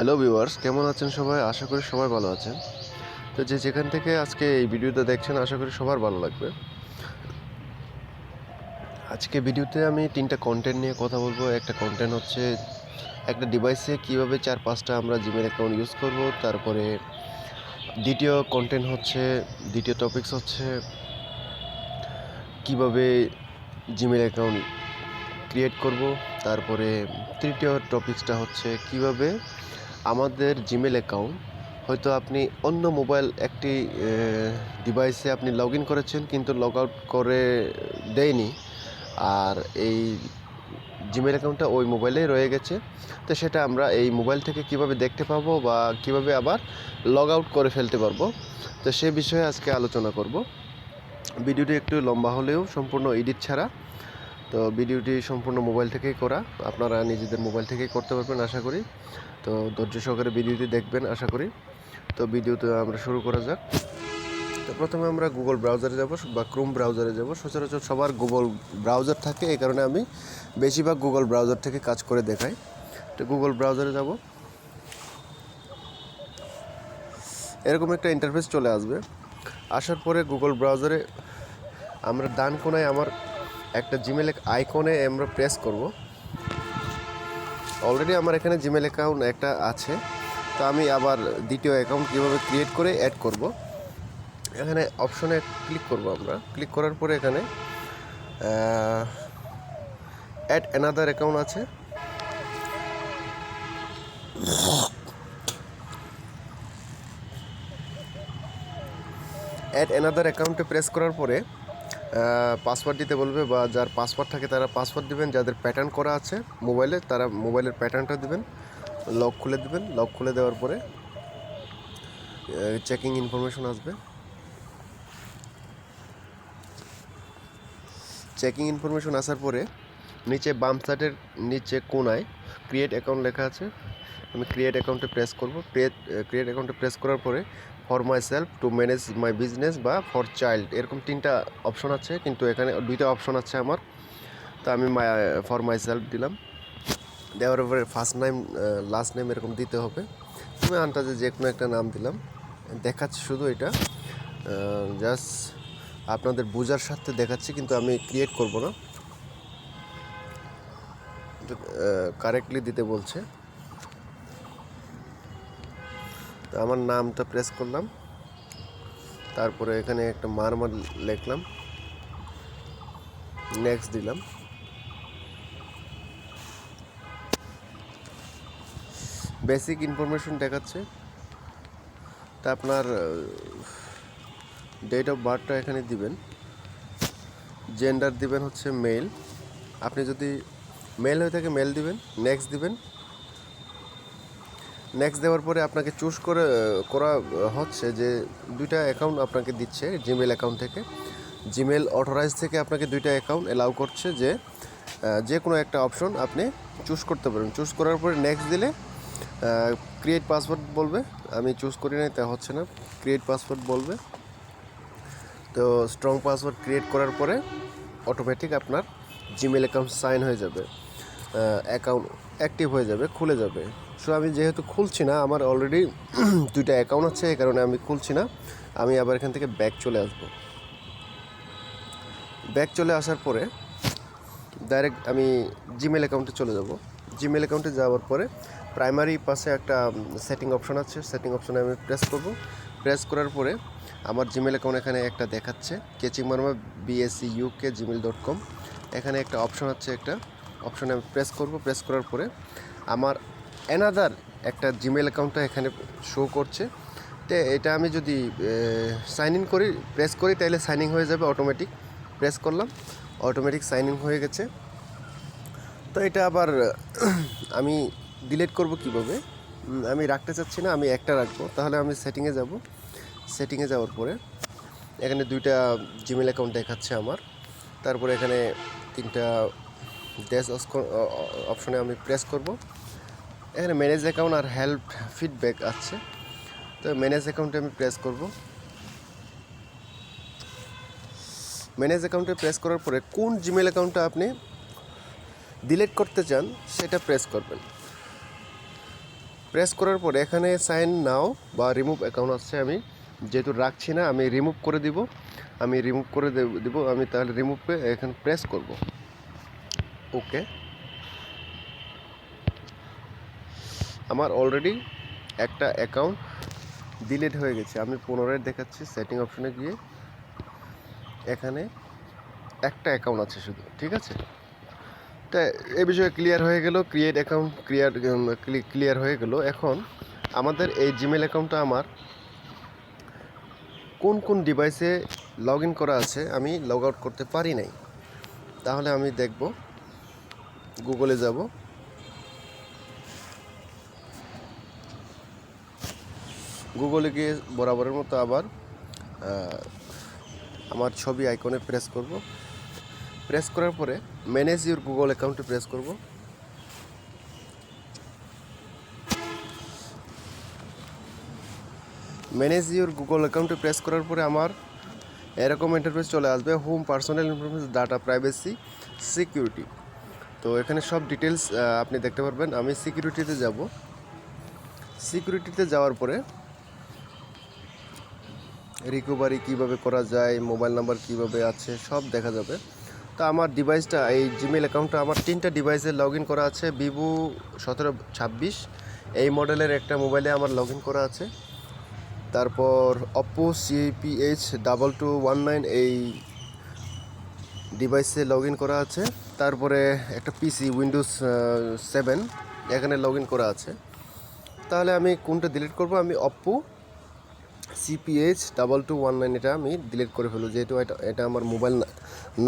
Hello viewers, কেমন আছেন সবাই? আশা করি সবাই ভালো আছেন। তো যেখান থেকে আজকে এই ভিডিওটা দেখছেন, আশা করি সবার ভালো লাগবে। আজকে ভিডিওতে আমি 3টা কন্টেন্ট নিয়ে কথা বলবো। একটা কন্টেন্ট হচ্ছে একটা ডিভাইসে কীভাবে 4-5টা আমরা জিমেল অ্যাকাউন্ট ইউজ করব। তারপরে দ্বিতীয় টপিকস হচ্ছে কীভাবে জিমেল অ্যাকাউন্ট ক্রিয়েট করব। তারপরে তৃতীয় টপিকসটা হচ্ছে কীভাবে আমাদের জিমেল অ্যাকাউন্ট হয়তো আপনি অন্য মোবাইল একটি ডিভাইসে আপনি লগ ইন করেছেন কিন্তু লগ আউট করে দেয়নি, আর এই জিমেল অ্যাকাউন্টটা ওই মোবাইলেই রয়ে গেছে। তো সেটা আমরা এই মোবাইল থেকে কিভাবে দেখতে পাবো বা কিভাবে আবার লগ আউট করে ফেলতে পারবো, তো সে বিষয়ে আজকে আলোচনা করব। ভিডিওটি একটু লম্বা হলেও সম্পূর্ণ এডিট ছাড়া, তো ভিডিওটি সম্পূর্ণ মোবাইল থেকেই করা, আপনারা নিজেদের মোবাইল থেকেই করতে পারবেন আশা করি। তো ধৈর্য সহকারে ভিডিওটি দেখবেন আশা করি। তো ভিডিওতে আমরা শুরু করা যাক। তো প্রথমে আমরা গুগল ব্রাউজারে যাব বা ক্রোম ব্রাউজারে যাব। সচরাচর সবার গুগল ব্রাউজার থাকে, এই কারণে আমি বেশিরভাগ গুগল ব্রাউজার থেকে কাজ করে দেখাই। তো গুগল ব্রাউজারে যাব, এরকম একটা ইন্টারফেস চলে আসবে। আসার পরে গুগল ব্রাউজারে আমরা ডান কোনায় আমার একটা জিমেল আইকনে আমরা প্রেস করব। অলরেডি আমার এখানে জিমেল অ্যাকাউন্ট একটা আছে, তো আমি আবার দ্বিতীয় অ্যাকাউন্ট কীভাবে ক্রিয়েট করে অ্যাড করব, এখানে অপশনে ক্লিক করব। আমরা ক্লিক করার পরে এখানে অ্যাড অ্যানাদার অ্যাকাউন্ট আছে। অ্যাড অ্যানাদার অ্যাকাউন্টে প্রেস করার পরে পাসওয়ার্ড দিতে বলবে, বা যার পাসওয়ার্ড থাকে তারা পাসওয়ার্ড দিবেন, যাদের প্যাটার্ন করা আছে মোবাইলে তারা মোবাইলের প্যাটার্নটা দিবেন, লক খুলে দিবেন। লক খুলে দেওয়ার পরে চেকিং ইনফরমেশন আসবে। চেকিং ইনফরমেশন আসার পরে নিচে বাম সাইডের নিচে কোনায় ক্রিয়েট অ্যাকাউন্ট লেখা আছে, আমি ক্রিয়েট অ্যাকাউন্টে প্রেস করব। ক্রিয়েট অ্যাকাউন্টে প্রেস করার পরে for my self, to manage my business বা ফর চাইল্ড, এরকম 3টা অপশন আছে, কিন্তু এখানে 2টা অপশন আছে আমার। তো আমি ফর মাই সেলফ দিলাম। দেওয়ার পরে ফার্স্ট নেম লাস্ট নেম এরকম দিতে হবে। আমি আন্দাজে যে কোনো একটা নাম দিলাম, দেখাচ্ছি শুধু এটা জাস্ট আপনাদের বোঝার সাথে দেখাচ্ছি, কিন্তু আমি ক্রিয়েট করব না, কারেক্টলি দিতে বলছে। তো আমার নামটা প্রেস করলাম, তারপরে এখানে একটা মারমার লিখলাম, নেক্সট দিলাম। বেসিক ইনফরমেশন দেখাচ্ছে। তা আপনার ডেট অফ বার্থটা এখানে দিবেন, জেন্ডার দিবেন হচ্ছে মেল, আপনি যদি মেল হয়ে থাকে মেল দিবেন, নেক্সট দিবেন। নেক্সট দেওয়ার পরে আপনাকে চুজ করা হচ্ছে যে 2টা অ্যাকাউন্ট আপনাকে দিচ্ছে জিমেল অ্যাকাউন্ট থেকে। জিমেল অথরাইজ থেকে আপনাকে 2টা অ্যাকাউন্ট অ্যালাউ করছে, যে কোনো একটা অপশন আপনি চুজ করতে পারেন। চুজ করার পরে নেক্সট দিলে ক্রিয়েট পাসওয়ার্ড বলবে, আমি চুজ করি নাই তা হচ্ছে না, ক্রিয়েট পাসওয়ার্ড বলবে। তো স্ট্রং পাসওয়ার্ড ক্রিয়েট করার পরে অটোমেটিক আপনার জিমেল অ্যাকাউন্ট সাইন হয়ে যাবে, অ্যাকাউন্ট অ্যাক্টিভ হয়ে যাবে, খুলে যাবে। সো আমি যেহেতু খুলছি না, আমার অলরেডি 2টা অ্যাকাউন্ট আছে, এই কারণে আমি খুলছি না। আমি আবার এখান থেকে ব্যাক চলে আসবো। ব্যাক চলে আসার পরে ডাইরেক্ট আমি জিমেল অ্যাকাউন্টে চলে যাব। জিমেল অ্যাকাউন্টে যাওয়ার পরে প্রাইমারি পাশে একটা সেটিং অপশন আছে, সেটিং অপশনে আমি প্রেস করব। প্রেস করার পরে আমার জিমেল অ্যাকাউন্ট এখানে একটা দেখাচ্ছে, কেচিংমার্মা BSCUK@gmail.com। এখানে একটা অপশন আছে, একটা অপশনে আমি প্রেস করব। প্রেস করার পরে আমার অ্যানাদার একটা জিমেল অ্যাকাউন্টটা এখানে শো করছে। তো এটা আমি যদি সাইন ইন করি, প্রেস করি, তাহলে সাইন ইন হয়ে যাবে অটোমেটিক। প্রেস করলাম, অটোমেটিক সাইন ইন হয়ে গেছে। তো এটা আবার আমি ডিলিট করব কিভাবে, আমি রাখতে চাচ্ছি না, আমি একটা রাখবো। তাহলে আমি সেটিংয়ে যাব। সেটিংয়ে যাওয়ার পরে এখানে 2টা জিমেল অ্যাকাউন্ট দেখাচ্ছে আমার। তারপরে এখানে 3টা ড্যাশ অপশনে আমি প্রেস করব। এখানে ম্যানেজ অ্যাকাউন্ট আর হেল্প ফিডব্যাক আছে, তো ম্যানেজ অ্যাকাউন্টে আমি প্রেস করব। ম্যানেজ অ্যাকাউন্টে প্রেস করার পরে কোন জিমেল অ্যাকাউন্টটা আপনি ডিলিট করতে চান সেটা প্রেস করবেন। প্রেস করার পরে এখানে সাইন নাও বা রিমুভ অ্যাকাউন্ট আছে, আমি যেহেতু রাখছি না আমি রিমুভ করে দিব। আমি তাহলে রিমুভে এখানে প্রেস করব। ওকে, আমার অলরেডি একটা অ্যাকাউন্ট ডিলিট হয়ে গেছে। আমি পুনরায় দেখাচ্ছি, সেটিং অপশনে গিয়ে এখানে একটা অ্যাকাউন্ট আছে শুধু, ঠিক আছে। তা এ বিষয়ে ক্লিয়ার হয়ে গেল, ক্রিয়েট অ্যাকাউন্ট ক্লিয়ার হয়ে গেল। এখন আমাদের এই জিমেল অ্যাকাউন্টটা আমার কোন কোন ডিভাইসে লগ ইন করা আছে, আমি লগ আউট করতে পারি নাই। তাহলে আমি দেখব, গুগলে যাব, গুগলে গিয়ে বরাবরের মতো আবার আমার ছবি আইকনে প্রেস করব। প্রেস করার পরে ম্যানেজ ইউর গুগল অ্যাকাউন্টে প্রেস করব। ম্যানেজ ইউর গুগল অ্যাকাউন্টে প্রেস করার পরে আমার এরকম ইন্টারফেস চলে আসবে, home, personal information, data, privacy, security. তো এখানে সব ডিটেলস আপনি দেখতে পারবেন। আমি সিকিউরিটিতে যাব। সিকিউরিটিতে যাওয়ার পরে রিকভারি কিভাবে করা যায়, মোবাইল নাম্বার কিভাবে আছে, সব দেখা যাবে। তো আমার ডিভাইসটা, এই জিমেল অ্যাকাউন্টটা আমার 3টা ডিভাইসে লগ ইন করা আছে। ভিভো 1726 এই মডেলের একটা মোবাইলে আমার লগ ইন করা আছে। তারপর অপো CPH2219 এই ডিভাইসে লগ ইন করা আছে। তারপরে একটা পিসি উইন্ডোজ 7 এখানে লগ ইন করা আছে। তাহলে আমি কোনটা ডিলিট করব? আমি অপো CPH2219 এটা আমি ডিলিট করে ফেলব, যেহেতু এটা আমার মোবাইল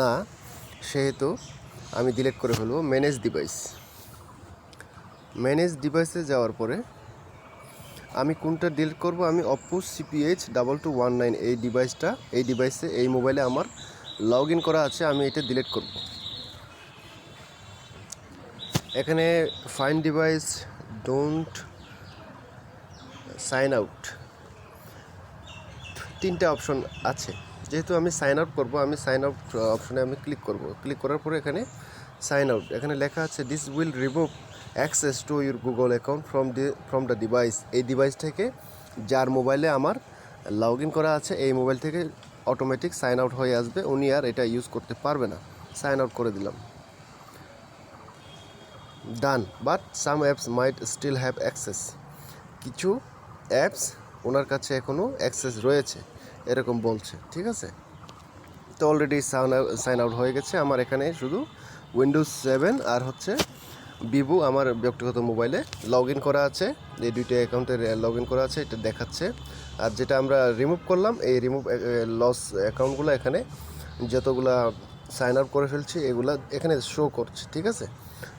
না, সেহেতু আমি ডিলিট করে ফেলব। ম্যানেজ ডিভাইসে যাওয়ার পরে আমি কোনটা ডিলিট করব? আমি অপো CPH2219 এই ডিভাইসে এই মোবাইলে আমার লগ ইন করা আছে, আমি এটা ডিলিট করব। এখানে find device, don't sign out, 3টা অপশন আছে। যেহেতু আমি সাইন আউট করব, আমি সাইন আউট অপশনে আমি ক্লিক করব। ক্লিক করার পরে এখানে সাইন আউট, এখানে লেখা আছে this will remove access to your Google account from the device. এই ডিভাইস থেকে, যার মোবাইলে আমার লগ ইন করা আছে, এই মোবাইল থেকে অটোমেটিক সাইন আউট হয়ে আসবে, উনি আর এটা ইউজ করতে পারবে না। সাইন আউট করে দিলাম, done. But some apps might still have access, কিছু অ্যাপস ওনার কাছে এখনও অ্যাক্সেস রয়েছে, এরকম বলছে, ঠিক আছে। তো অলরেডি সাইন আউট হয়ে গেছে। আমার এখানে শুধু উইন্ডোজ 7 আর হচ্ছে ভিভো আমার ব্যক্তিগত মোবাইলে লগ ইন করা আছে, এই 2টা অ্যাকাউন্টের লগ ইন করা আছে, এটা দেখাচ্ছে। আর যেটা আমরা রিমুভ করলাম, এই রিমুভ লস অ্যাকাউন্টগুলো এখানে যতগুলা সাইন আউট করে ফেলছি এগুলা এখানে শো করছে, ঠিক আছে।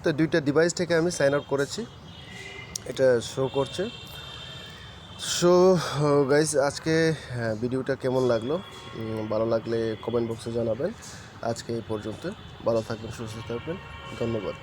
তো 2টা ডিভাইস থেকে আমি সাইন আউট করেছি, এটা শো করছে। সো গাইস, আজকে ভিডিওটা কেমন লাগলো? ভালো লাগলে কমেন্ট বক্সে জানাবেন। আজকে এই পর্যন্ত, ভালো থাকবেন, সুস্থ থাকবেন, ধন্যবাদ।